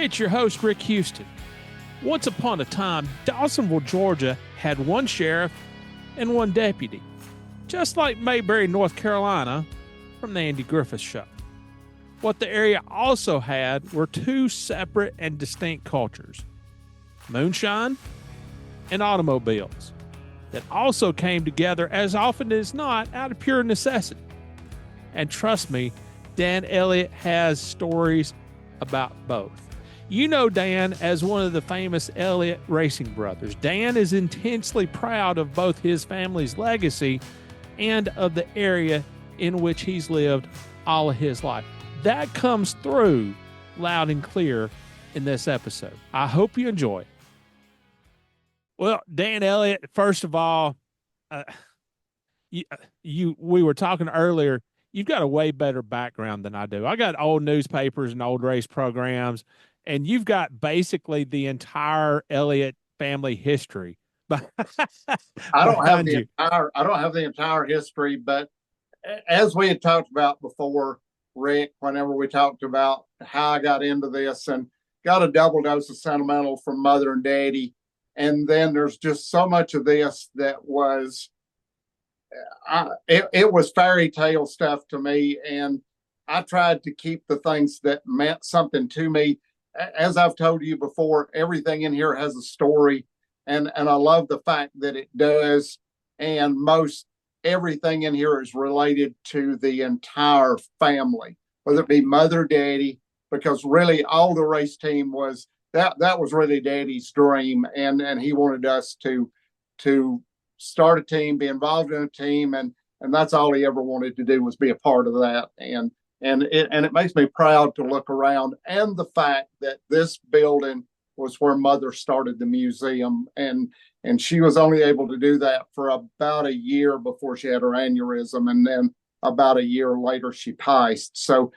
It's your host, Rick Houston. Once upon a time, Dawsonville, Georgia had one sheriff and one deputy, just like Mayberry, North Carolina, from the Andy Griffith Show. What the area also had were two separate and distinct cultures, moonshine and automobiles, that also came together as often as not out of pure necessity. And trust me, Dan Elliott has stories about both. You know Dan as one of the famous Elliott racing brothers. Dan is intensely proud of both his family's legacy and of the area in which he's lived all of his life. That comes through loud and clear in this episode. I hope you enjoy. Well, Dan Elliott, first of all, we were talking earlier, you've got a way better background than I do. I got old newspapers and old race programs, and you've got basically the entire Elliott family history. I don't have the entire history, but as we had talked about before, Rick, whenever we talked about how I got into this and got a double dose of sentimental from Mother and Daddy. And then there's just so much of this that was, it was fairy tale stuff to me. And I tried to keep the things that meant something to me. As I've told you before, everything in here has a story. And I love the fact that it does. And most everything in here is related to the entire family, whether it be Mother, Daddy, because really all the race team was, that was really Daddy's dream. And he wanted us to start a team, be involved in a team. And that's all he ever wanted to do was be a part of that. And it makes me proud to look around, and the fact that this building was where Mother started the museum, and she was only able to do that for about a year before she had her aneurysm, and then about a year later she passed. So,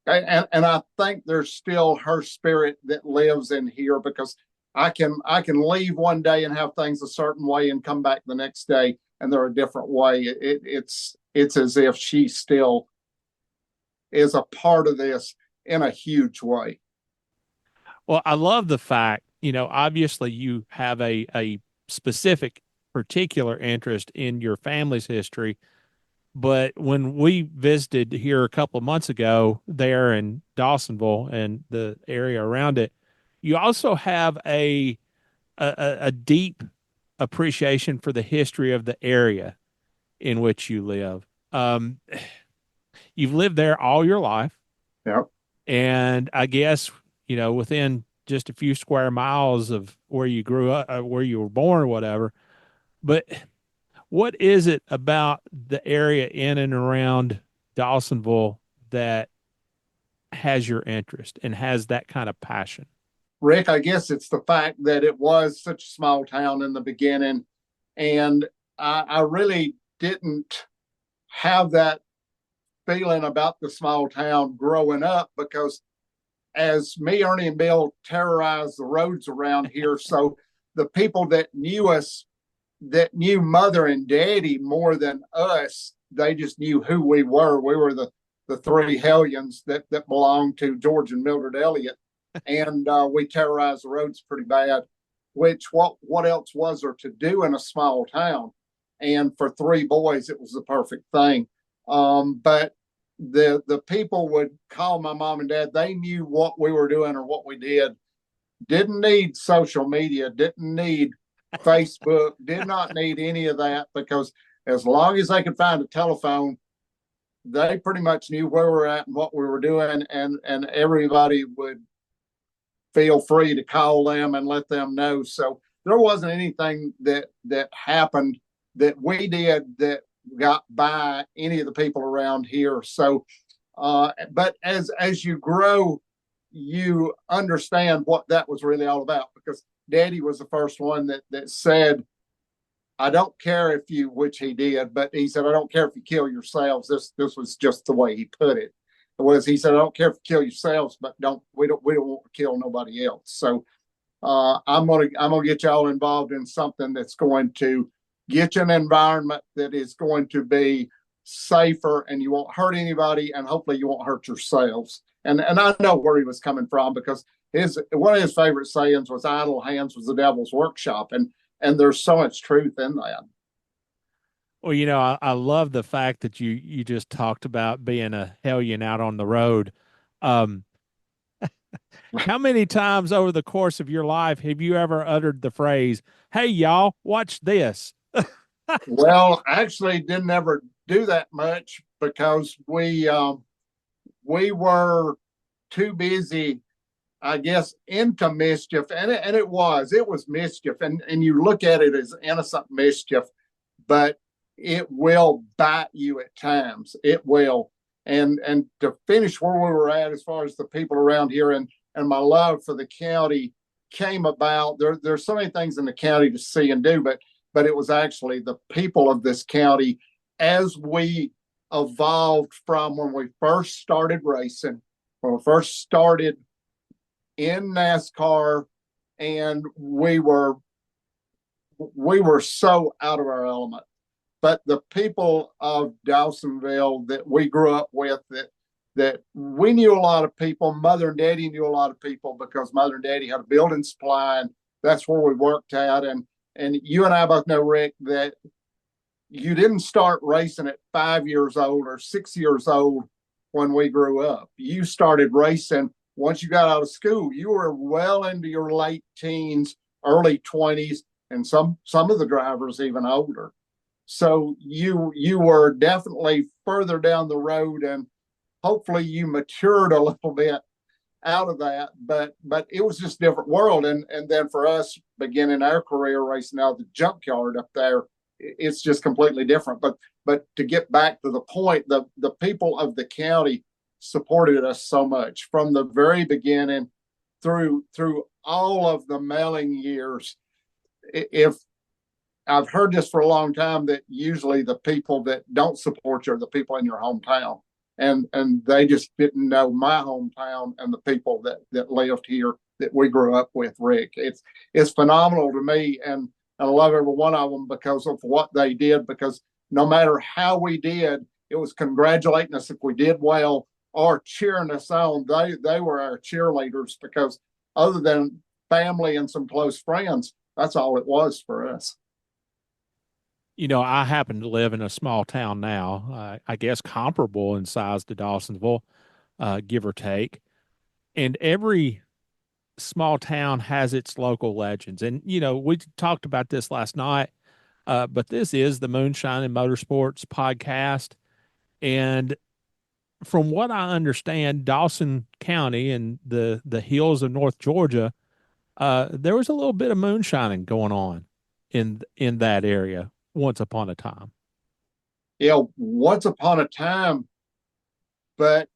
and I think there's still her spirit that lives in here, because I can leave one day and have things a certain way and come back the next day and they're a different way. It's as if she still is a part of this in a huge way. Well, I love the fact, obviously you have a specific particular interest in your family's history, but when we visited here a couple of months ago there in Dawsonville and the area around it, you also have a deep appreciation for the history of the area in which you live. You've lived there all your life. Yep. And I guess, within just a few square miles of where you grew up, where you were born or whatever. But what is it about the area in and around Dawsonville that has your interest and has that kind of passion? Rick, I guess it's the fact that it was such a small town in the beginning. And I really didn't have that feeling about the small town growing up, because as me, Ernie, and Bill terrorized the roads around here, so the people that knew us, that knew Mother and Daddy more than us, they just knew who we were. We were the three hellions that belonged to George and Mildred Elliott. And we terrorized the roads pretty bad, which what else was there to do in a small town? And for three boys, it was the perfect thing. But the people would call my mom and dad. They knew what we were doing or what we did. Didn't need social media, didn't need Facebook, did not need any of that, because as long as they could find a telephone, they pretty much knew where we're at and what we were doing, and everybody would feel free to call them and let them know. So there wasn't anything that happened that we did that got by any of the people around here. So, but as you grow, you understand what that was really all about, because Daddy was the first one that said, I don't care if you, which he did, but he said, I don't care if you kill yourselves. This was just the way he put it. He said, I don't care if you kill yourselves, but we don't want to kill nobody else. So I'm gonna get y'all involved in something that's going to get you an environment that is going to be safer, and you won't hurt anybody, and hopefully you won't hurt yourselves. And I know where he was coming from, because one of his favorite sayings was "idle hands was the devil's workshop," and there's so much truth in that. Well, I love the fact that you just talked about being a hellion out on the road. Um, how many times over the course of your life have you ever uttered the phrase, "Hey, y'all, watch this"? Well, actually, didn't ever do that much, because we were too busy, I guess, into mischief, and it was mischief, and you look at it as innocent mischief, but it will bite you at times. It will. And to finish where we were at, as far as the people around here, and my love for the county came about. There's so many things in the county to see and do, but it was actually the people of this county, as we evolved from when we first started racing, when we first started in NASCAR, and we were so out of our element. But the people of Dawsonville that we grew up with, that we knew a lot of people. Mother and Daddy knew a lot of people, because Mother and Daddy had a building supply, and that's where we worked at. And you and I both know, Rick, that you didn't start racing at 5 years old or 6 years old when we grew up. You started racing once you got out of school. You were well into your late teens, early 20s, and some of the drivers even older. So you were definitely further down the road, and hopefully you matured a little bit out of that. But it was just a different world. And then for us, beginning our career racing out of the junkyard up there, it's just completely different. But to get back to the point, the people of the county supported us so much from the very beginning through all of the mailing years. If I've heard this for a long time, that usually the people that don't support you are the people in your hometown. And they just didn't know my hometown and the people that lived here that we grew up with, Rick. It's phenomenal to me, and I love every one of them because of what they did, because no matter how we did, it was congratulating us if we did well, or cheering us on. They were our cheerleaders, because other than family and some close friends, that's all it was for us. I happen to live in a small town now, I guess comparable in size to Dawsonville, give or take. And every small town has its local legends. And, we talked about this last night, but this is the Moonshine and Motorsports podcast. And from what I understand, Dawson County and the hills of North Georgia, there was a little bit of moonshining going on in that area once upon a time. Yeah, once upon a time, but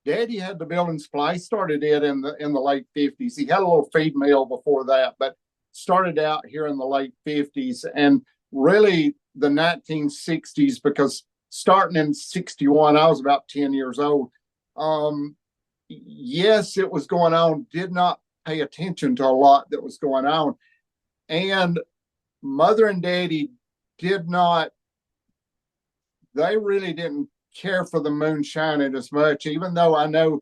Daddy had the building supply. He started it in the late 50s. He had a little feed mill before that, but started out here in the late 50s, and really the 1960s, because starting in 61, I was about 10 years old. Yes, it was going on. Did not pay attention to a lot that was going on. And Mother and Daddy they really didn't care for the moonshining as much, even though I know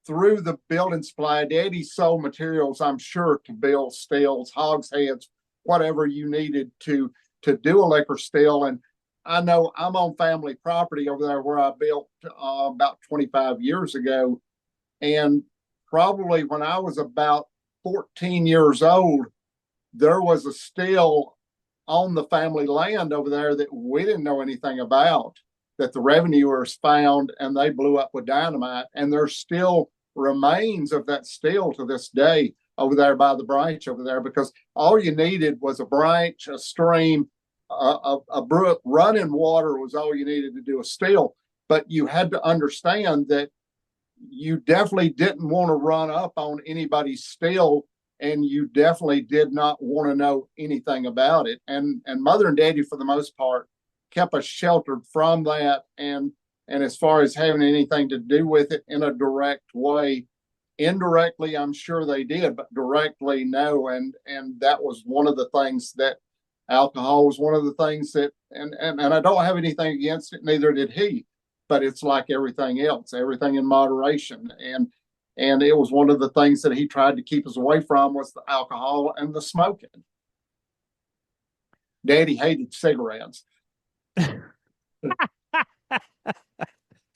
through the building supply, Daddy sold materials, I'm sure, to build stills, hogsheads, whatever you needed to do a liquor still. And I know I'm on family property over there where I built about 25 years ago. And probably when I was about 14 years old, there was a still on the family land over there that we didn't know anything about, that the revenuers found, and they blew up with dynamite. And there's still remains of that still to this day over there by the branch over there, because all you needed was a branch, a stream, a brook, running water was all you needed to do a still. But you had to understand that you definitely didn't want to run up on anybody's still, and you definitely did not want to know anything about it. And Mother and Daddy, for the most part, kept us sheltered from that. And as far as having anything to do with it in a direct way, indirectly, I'm sure they did, but directly, no. And that was one of the things that Alcohol was one of the things that, and I don't have anything against it, neither did he, but it's like everything else, everything in moderation. And it was one of the things that he tried to keep us away from was the alcohol and the smoking. Daddy hated cigarettes.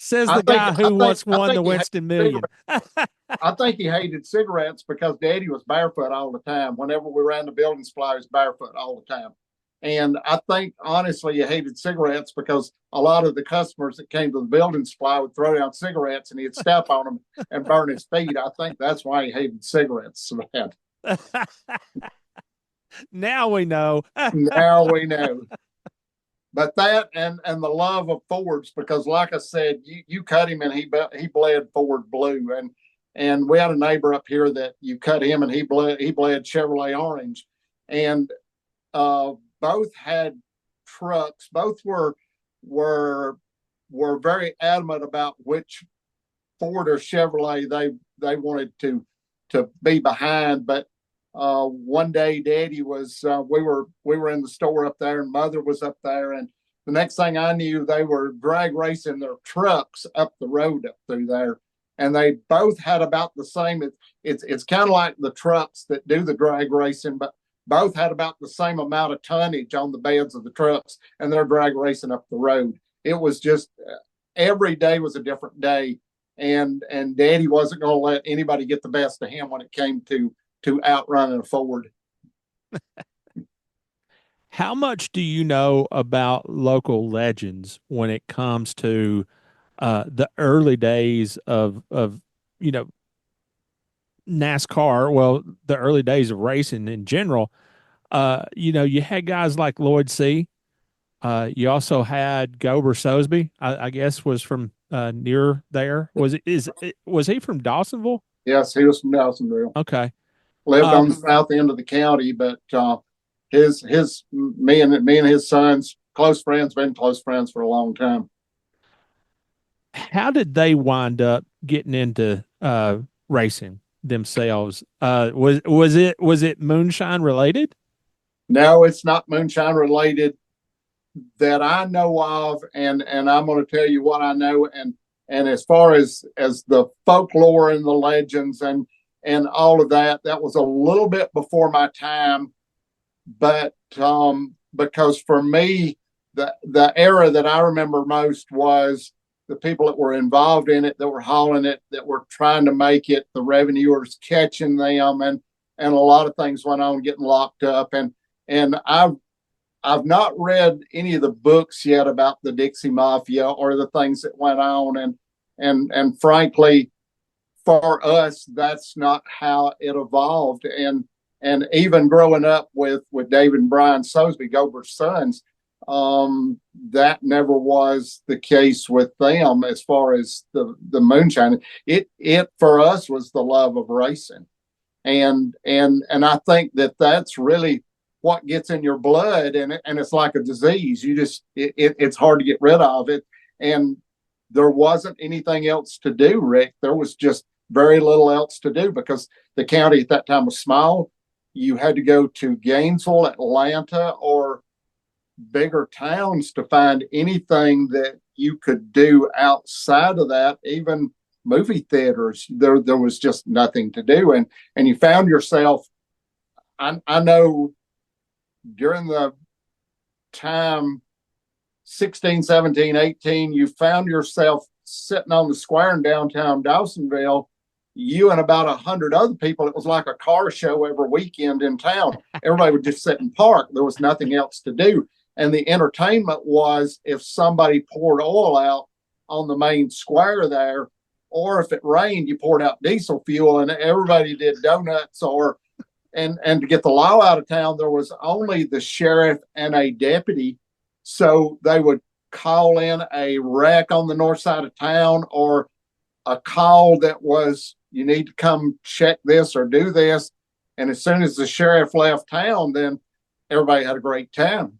Says the guy who once won the Winston Million. I think he hated cigarettes because Daddy was barefoot all the time. Whenever we ran the building supply, he was barefoot all the time. And I think, honestly, he hated cigarettes because a lot of the customers that came to the building supply would throw down cigarettes and he'd step on them and burn his feet. I think that's why he hated cigarettes so bad. Now we know. Now we know. But that and the love of Fords, because like I said, you cut him and he bled Ford blue. And we had a neighbor up here that you cut him and he bled Chevrolet orange. And both had trucks. Both were very adamant about which Ford or Chevrolet they wanted to be behind. But one day Daddy was we were in the store up there and Mother was up there, and the next thing I knew they were drag racing their trucks up the road up through there, and they both had about the same. It's kind of like the trucks that do the drag racing, but both had about the same amount of tonnage on the beds of the trucks, and they're drag racing up the road. It was just every day was a different day, and Daddy wasn't going to let anybody get the best of him when it came to outrunning a Ford. How much do you know about local legends when it comes to the early days of NASCAR? Well, the early days of racing in general. You had guys like Lloyd C. You also had Gober Sosby, I guess was from near there. Was he from Dawsonville? Yes, he was from Dawsonville. Okay. Lived on the south end of the county, but me and his sons, close friends, been close friends for a long time. How did they wind up getting into racing themselves? Was it moonshine related? No, it's not moonshine related that I know of, and I'm going to tell you what I know, and as far as the folklore and the legends and all of that was a little bit before my time, but because for me the era that I remember most was the people that were involved in it, that were hauling it, that were trying to make it, the revenuers catching them, and a lot of things went on, getting locked up, and I've not read any of the books yet about the Dixie Mafia or the things that went on, and frankly, for us, that's not how it evolved. And even growing up with David and Brian Sosby, Gober's sons, that never was the case with them as far as the moonshine. It for us was the love of racing, and I think that's really what gets in your blood, and it's like a disease. You just it's hard to get rid of it, and there wasn't anything else to do, Rick. There was just very little else to do because the county at that time was small. You had to go to Gainesville, Atlanta, or bigger towns to find anything that you could do outside of that. Even movie theaters, there was just nothing to do, and you found yourself. I know during the time 16, 17, 18, you found yourself sitting on the square in downtown Dawsonville, you and about 100 other people. It was like a car show every weekend in town. Everybody would just sit and park. There was nothing else to do. And the entertainment was if somebody poured oil out on the main square there, or if it rained, you poured out diesel fuel, and everybody did donuts and to get the law out of town, there was only the sheriff and a deputy. So they would call in a wreck on the north side of town, or a call that was, you need to come check this or do this. And as soon as the sheriff left town, then everybody had a great time.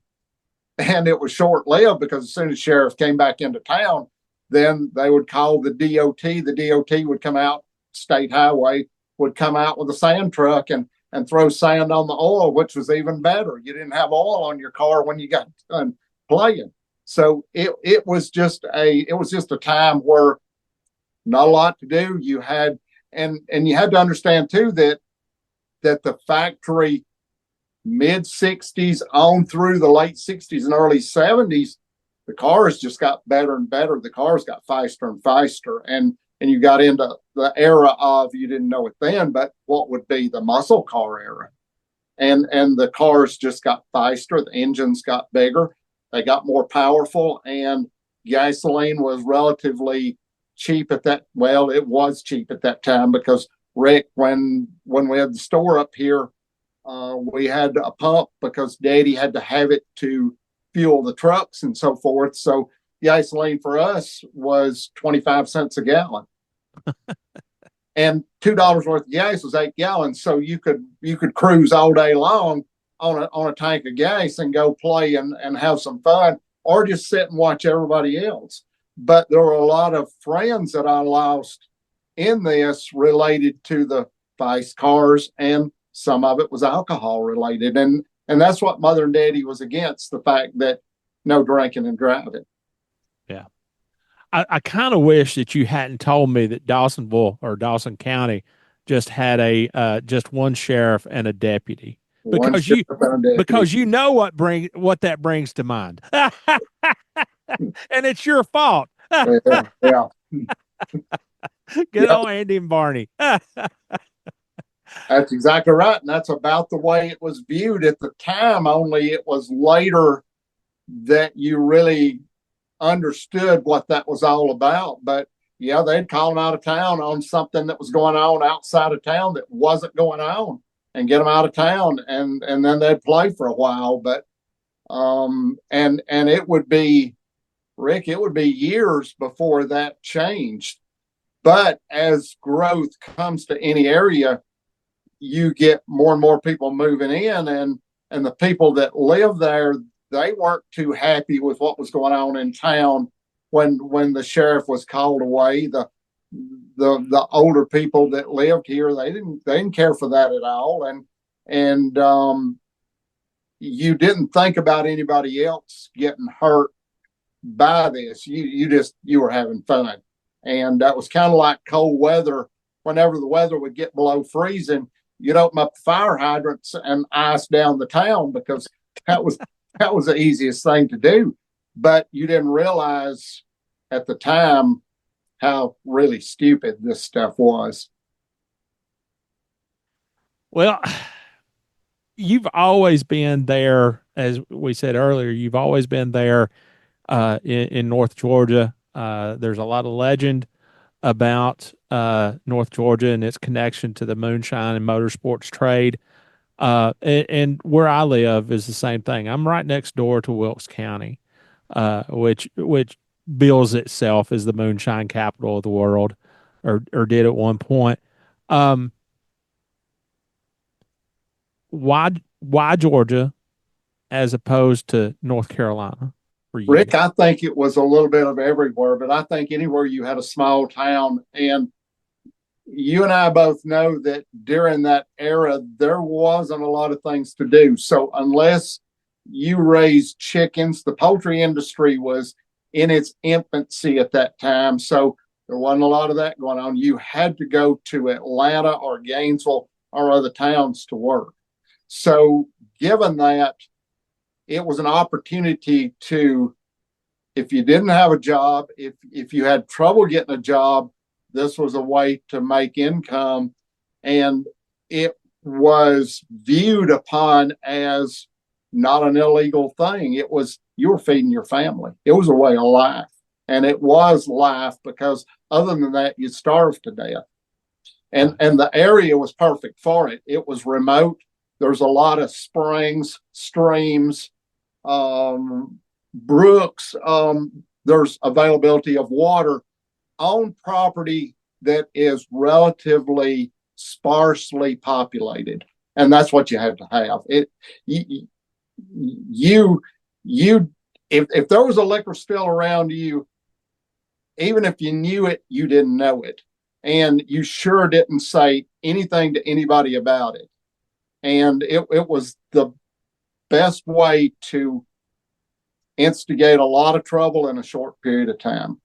And it was short-lived because as soon as the sheriff came back into town, then they would call the DOT. The DOT would come out, state highway would come out with a sand truck, and and throw sand on the oil, which was even better. You didn't have oil on your car when you got done playing. So it was just a time where not a lot to do. You had and you had to understand too that the factory mid 60s on through the late 60s and early 70s, the cars just got better and better. The cars got faster and faster. And you got into the era of, you didn't know it then, but what would be the muscle car era. And the cars just got faster. The engines got bigger. They got more powerful. And gasoline was relatively cheap at that. Well, it was cheap at that time because, Rick, when we had the store up here, we had a pump because Daddy had to have it to fuel the trucks and so forth. So gasoline for us was 25 cents a gallon. And $2 worth of gas was 8 gallons. So you could cruise all day long on a tank of gas and go play and have some fun, or just sit and watch everybody else. But there were a lot of friends that I lost in this related to the fast cars, and some of it was alcohol related. And that's what Mother and Daddy was against, the fact that no drinking and driving. Yeah. I kind of wish that you hadn't told me that Dawsonville or Dawson County just had just one sheriff and a deputy, because you know what that brings to mind. And it's your fault. Yeah. Good old Andy and Barney. That's exactly right. And that's about the way it was viewed at the time, only it was later that you really understood what that was all about. But yeah, they'd call them out of town on something that was going on outside of town that wasn't going on, and get them out of town, and then they'd play for a while. But and it would be, Rick, it would be years before that changed. But as growth comes to any area, you get more and more people moving in, and the people that live there, they weren't too happy with what was going on in town when the sheriff was called away. The older people that lived here, they didn't care for that at all, and you didn't think about anybody else getting hurt by this. You were having fun, and that was kind of like cold weather. Whenever the weather would get below freezing, you'd open up the fire hydrants and ice down the town, because that was the easiest thing to do. But you didn't realize at the time how really stupid this stuff was. Well, you've always been there, as we said earlier. You've always been there in North Georgia. There's a lot of legend about North Georgia and its connection to the moonshine and motorsports trade. And where I live is the same thing. I'm right next door to Wilkes County, which bills itself as the moonshine capital of the world, or did at one point. Why Georgia as opposed to North Carolina for you? Rick, I think it was a little bit of everywhere, but I think anywhere you had a small town, and you and I both know that during that era, there wasn't a lot of things to do. So unless you raised chickens, the poultry industry was in its infancy at that time. So there wasn't a lot of that going on. You had to go to Atlanta or Gainesville or other towns to work. So given that, it was an opportunity to, if you didn't have a job, if you had trouble getting a job, this was a way to make income. And it was viewed upon as not an illegal thing. It was, you were feeding your family. It was a way of life. And it was life, because other than that, you'd starve to death. And the area was perfect for it. It was remote. There's a lot of springs, streams, brooks. There's availability of water on property that is relatively sparsely populated, and that's what you had to have. If there was a liquor still around you, even if you knew it, you didn't know it, and you sure didn't say anything to anybody about it. And it was the best way to instigate a lot of trouble in a short period of time.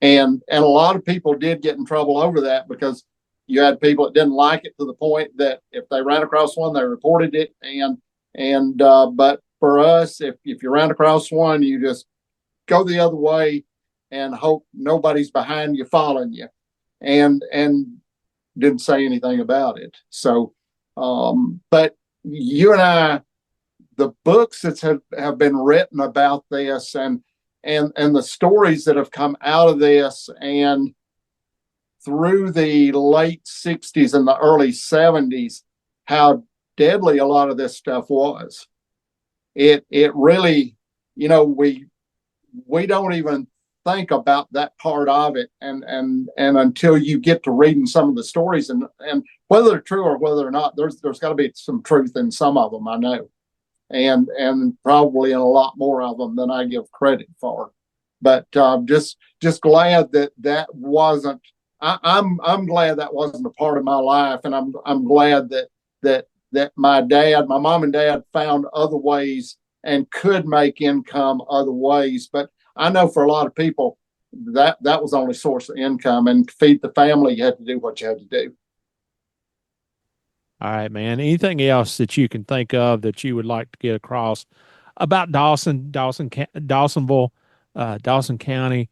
And a lot of people did get in trouble over that, because you had people that didn't like it to the point that if they ran across one, they reported it. But for us, if you ran across one, you just go the other way and hope nobody's behind you following you, and didn't say anything about it. So, but you and I, the books that have been written about this, and the stories that have come out of this, and through the late 60s and the early 70s, how deadly a lot of this stuff was. It really, we don't even think about that part of it, and until you get to reading some of the stories, and whether they're true or whether or not, there's got to be some truth in some of them, I know, and probably in a lot more of them than I give credit for. But just glad that wasn't. I'm glad that wasn't a part of my life, and I'm glad that my mom and dad found other ways and could make income other ways. But I know for a lot of people that was the only source of income, and to feed the family, you had to do what you had to do. All right, man. Anything else that you can think of that you would like to get across about Dawsonville, Dawson County?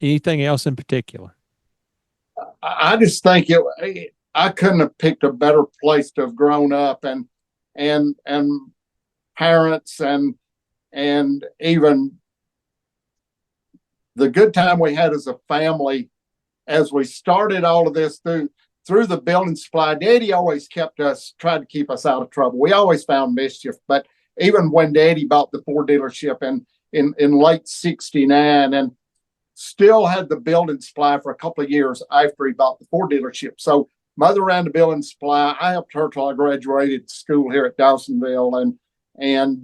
Anything else in particular? I just think I couldn't have picked a better place to have grown up, and parents, and even the good time we had as a family as we started all of this through the building supply. Daddy always tried to keep us out of trouble. We always found mischief, but even when Daddy bought the Ford dealership in late '69, and still had the building supply for a couple of years after he bought the Ford dealership. So Mother ran the building supply. I helped her till I graduated school here at Dawsonville, and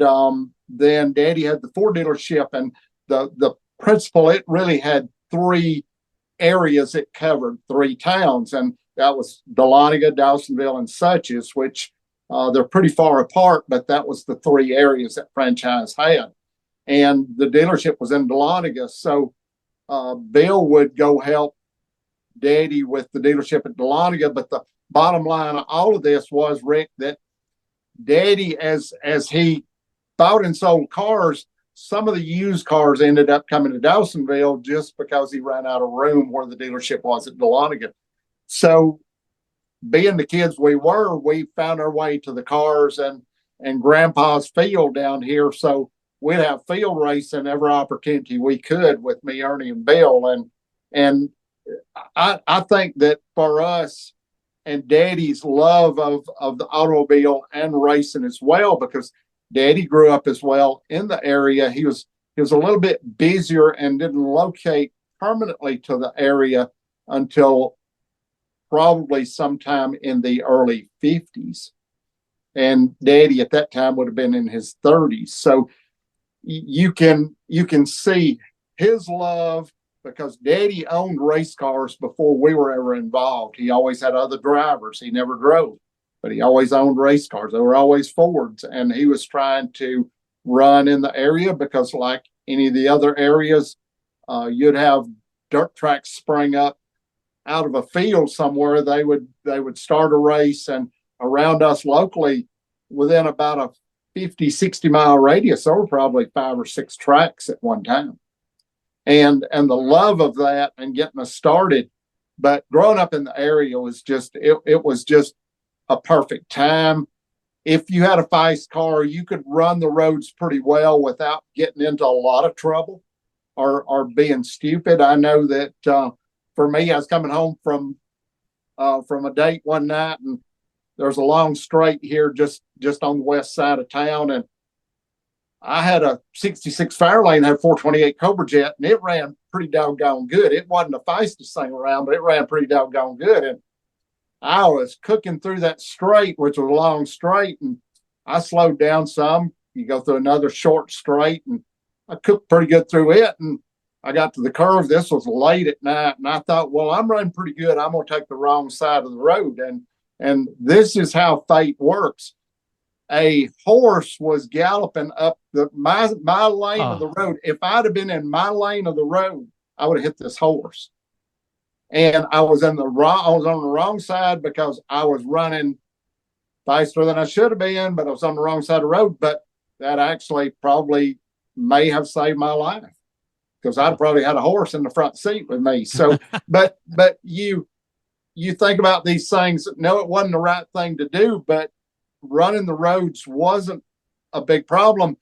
then Daddy had the Ford dealership, and the principal, it really had three areas it covered, three towns, and that was Dahlonega, Dawsonville, and Suches, which they're pretty far apart, but that was the three areas that franchise had. And the dealership was in Dahlonega, so Bill would go help Daddy with the dealership at Dahlonega. But the bottom line of all of this was, Rick, that Daddy, as he bought and sold cars, some of the used cars ended up coming to Dawsonville just because he ran out of room where the dealership was at Dahlonega. So, being the kids we were, we found our way to the cars and Grandpa's field down here. So we'd have field racing every opportunity we could with me, Ernie, and Bill. And I think that for us, and Daddy's love of the automobile and racing as well, because Daddy grew up as well in the area. He was a little bit busier and didn't locate permanently to the area until probably sometime in the early 50s. And Daddy at that time would have been in his 30s. So you can see his love, because Daddy owned race cars before we were ever involved. He always had other drivers. He never drove, but he always owned race cars. They were always Fords, and he was trying to run in the area, because like any of the other areas, you'd have dirt tracks spring up out of a field somewhere. They would start a race, and around us locally, within about a 50, 60 mile radius, there were probably 5 or 6 tracks at one time. And the love of that and getting us started. But growing up in the area was just, it was just a perfect time. If you had a fast car, you could run the roads pretty well without getting into a lot of trouble or being stupid. I know that for me, I was coming home from a date one night, and there's a long straight here just on the west side of town, and I had a 66 Fairlane, had 428 Cobra Jet, and it ran pretty doggone good. It wasn't the fastest thing around, but it ran pretty doggone good. And I was cooking through that straight, which was a long straight, and I slowed down some. You go through another short straight, and I cooked pretty good through it. And I got to the curve. This was late at night, and I thought, well, I'm running pretty good. I'm going to take the wrong side of the road, and this is how fate works. A horse was galloping up my lane of the road. If I'd have been in my lane of the road, I would have hit this horse. And I was on the wrong side because I was running faster than I should have been, but I was on the wrong side of the road. But that actually probably may have saved my life, because I'd probably had a horse in the front seat with me. So, but you think about these things. No, it wasn't the right thing to do, but running the roads wasn't a big problem.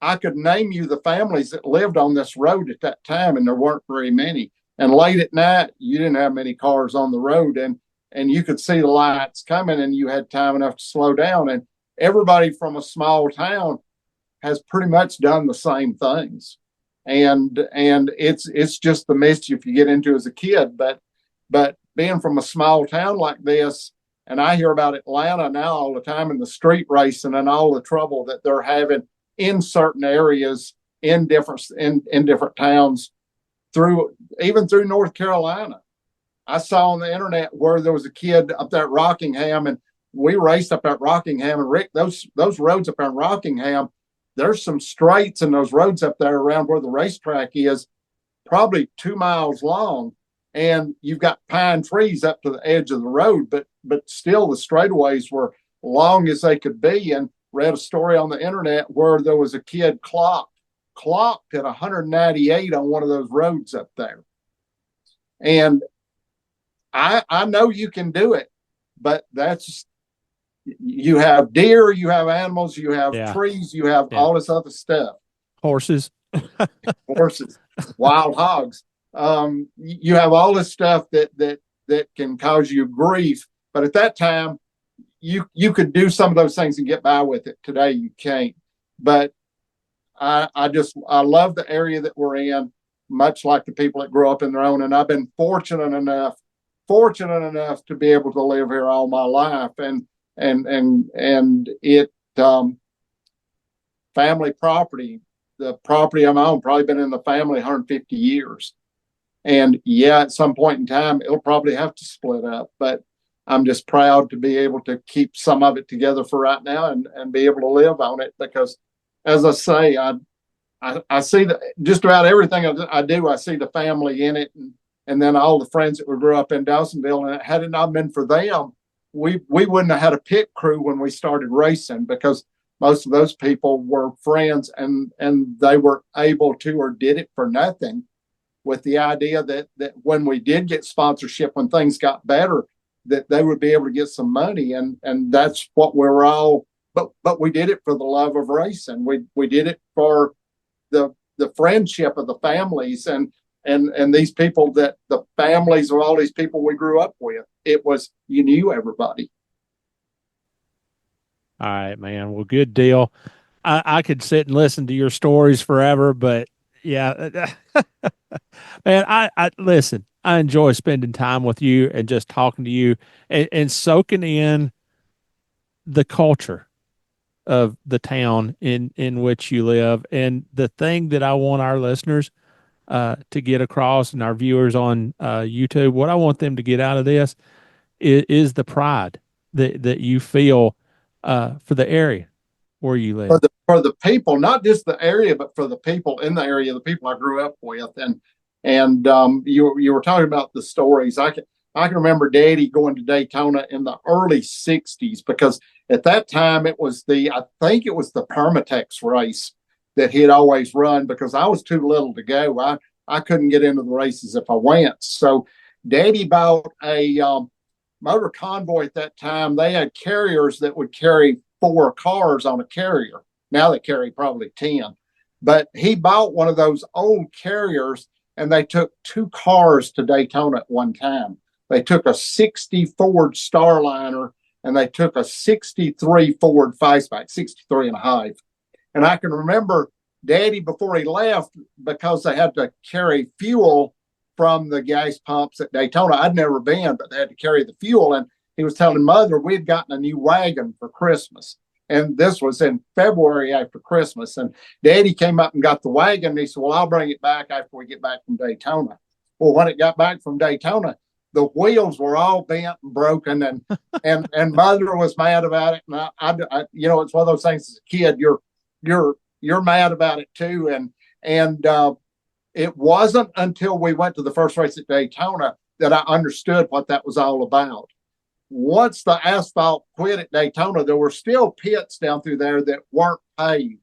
I could name you the families that lived on this road at that time, and there weren't very many. And late at night, you didn't have many cars on the road, and you could see the lights coming, and you had time enough to slow down. And everybody from a small town has pretty much done the same things. And it's just the mischief you get into as a kid. But being from a small town like this, and I hear about Atlanta now all the time, and the street racing and all the trouble that they're having in certain areas, in different towns, even through North Carolina. I saw on the internet where there was a kid up there at Rockingham, and we raced up at Rockingham. And Rick, those roads up there in Rockingham, there's some straights in those roads up there around where the racetrack is, probably 2 miles long. And you've got pine trees up to the edge of the road, but still the straightaways were long as they could be. And read a story on the internet where there was a kid clocked at 198 on one of those roads up there. And I know you can do it, but you have deer, you have animals, you have trees, you have all this other stuff. Horses, wild hogs. You have all this stuff that can cause you grief. But at that time, you could do some of those things and get by with it. Today, you can't. But I love the area that we're in, much like the people that grew up in their own. And I've been fortunate enough to be able to live here all my life. And it, family property, the property I'm on, probably been in the family 150 years. And at some point in time, it'll probably have to split up, but I'm just proud to be able to keep some of it together for right now and be able to live on it, because as I say, I see just about everything I do, I see the family in it, and then all the friends that we grew up in Dawsonville. And had it not been for them, we wouldn't have had a pit crew when we started racing, because most of those people were friends, and they were able to, or did it for nothing, with the idea that when we did get sponsorship, when things got better, that they would be able to get some money. And that's what we were all, but we did it for the love of racing. We did it for the friendship of the families and these people, that the families of all these people we grew up with. It was, you knew everybody. All right, man. Well, good deal. I could sit and listen to your stories forever, but yeah, man, I listen, I enjoy spending time with you and just talking to you and soaking in the culture of the town in which you live. And the thing that I want our listeners to get across, and our viewers on YouTube, what I want them to get out of this is the pride that you feel for the area where you live. For the people, not just the area, but for the people in the area, the people I grew up with. And you were talking about the stories. I can remember Daddy going to Daytona in the early 60s, because at that time I think it was the Permatex race that he had always run, because I was too little to go. I couldn't get into the races if I went. So Daddy bought a motor convoy at that time. They had carriers that would carry 4 cars on a carrier. Now they carry probably 10. But he bought one of those old carriers, and they took 2 cars to Daytona at one time. They took a 60 Ford Starliner, and they took a 63 Ford Fastback, 63 and a half. And I can remember Daddy, before he left, because they had to carry fuel from the gas pumps at Daytona. I'd never been, but they had to carry the fuel. And he was telling Mother we had gotten a new wagon for Christmas. And this was in February after Christmas. And Daddy came up and got the wagon. And he said, well, I'll bring it back after we get back from Daytona. Well, when it got back from Daytona, the wheels were all bent and broken, and Mother was mad about it. And I it's one of those things as a kid, you're mad about it too. And it wasn't until we went to the first race at Daytona that I understood what that was all about. Once the asphalt quit at Daytona, there were still pits down through there that weren't paved,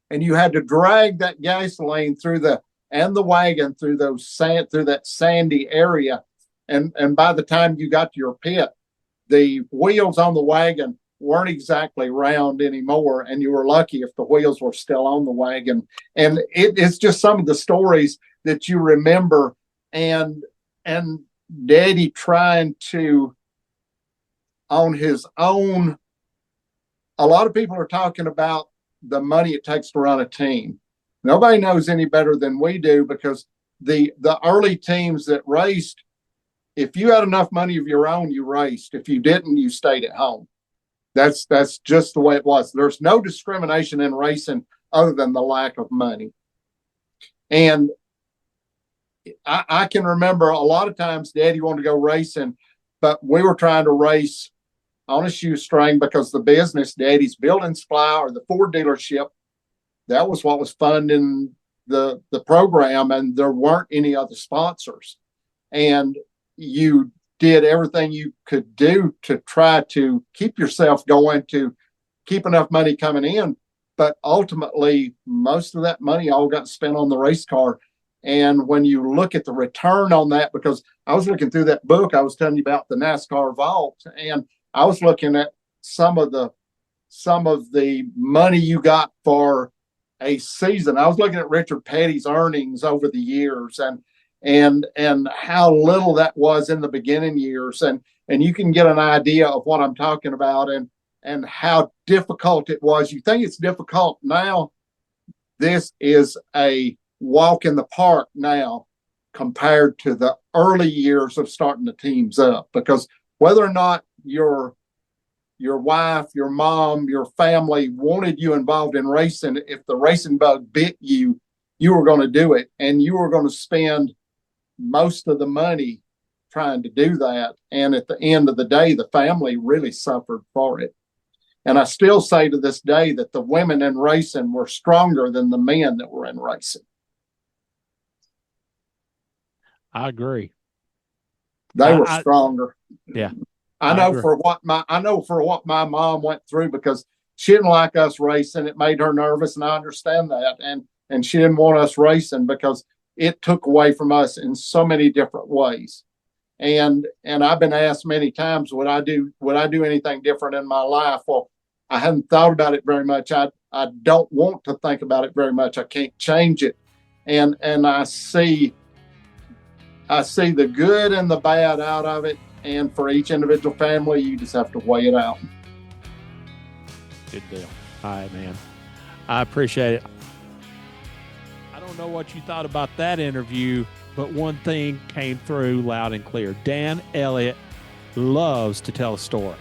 and you had to drag that gasoline through the wagon through that sandy area. And by the time you got to your pit, the wheels on the wagon weren't exactly round anymore, and you were lucky if the wheels were still on the wagon. And it's just some of the stories that you remember, and Daddy trying to, on his own. A lot of people are talking about the money it takes to run a team. Nobody knows any better than we do, because the early teams that raced, if you had enough money of your own, you raced. If you didn't, you stayed at home. That's just the way it was. There's no discrimination in racing other than the lack of money. And I can remember a lot of times Daddy wanted to go racing, but we were trying to race on a shoestring, because the business, Daddy's building supply or the Ford dealership, that was what was funding the program, and there weren't any other sponsors. And you did everything you could do to try to keep yourself going, to keep enough money coming in. But ultimately, most of that money all got spent on the race car. And when you look at the return on that, because I was looking through that book I was telling you about, the NASCAR Vault, and I was looking at some of the money you got for a season. I was looking at Richard Petty's earnings over the years, and how little that was in the beginning years, and you can get an idea of what I'm talking about, and how difficult it was. You think it's difficult now? This is a walk in the park now compared to the early years of starting the teams up, because whether or not your wife, your mom, your family wanted you involved in racing, if the racing bug bit you, you were going to do it, and you were going to spend most of the money trying to do that. And at the end of the day, the family really suffered for it. And I still say to this day that the women in racing were stronger than the men that were in racing. I agree. They were stronger. Yeah. I know for what my mom went through, because she didn't like us racing. It made her nervous, and I understand that. And she didn't want us racing because it took away from us in so many different ways. And I've been asked many times, would I do anything different in my life? Well, I hadn't thought about it very much. I don't want to think about it very much. I can't change it. And I see the good and the bad out of it. And for each individual family, you just have to weigh it out. Good deal. All right, man. I appreciate it. I don't know what you thought about that interview, but one thing came through loud and clear. Dan Elliott loves to tell a story.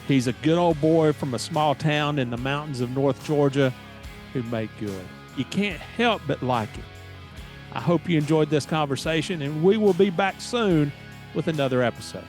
He's a good old boy from a small town in the mountains of North Georgia who made good. You can't help but like it. I hope you enjoyed this conversation, and we will be back soon with another episode.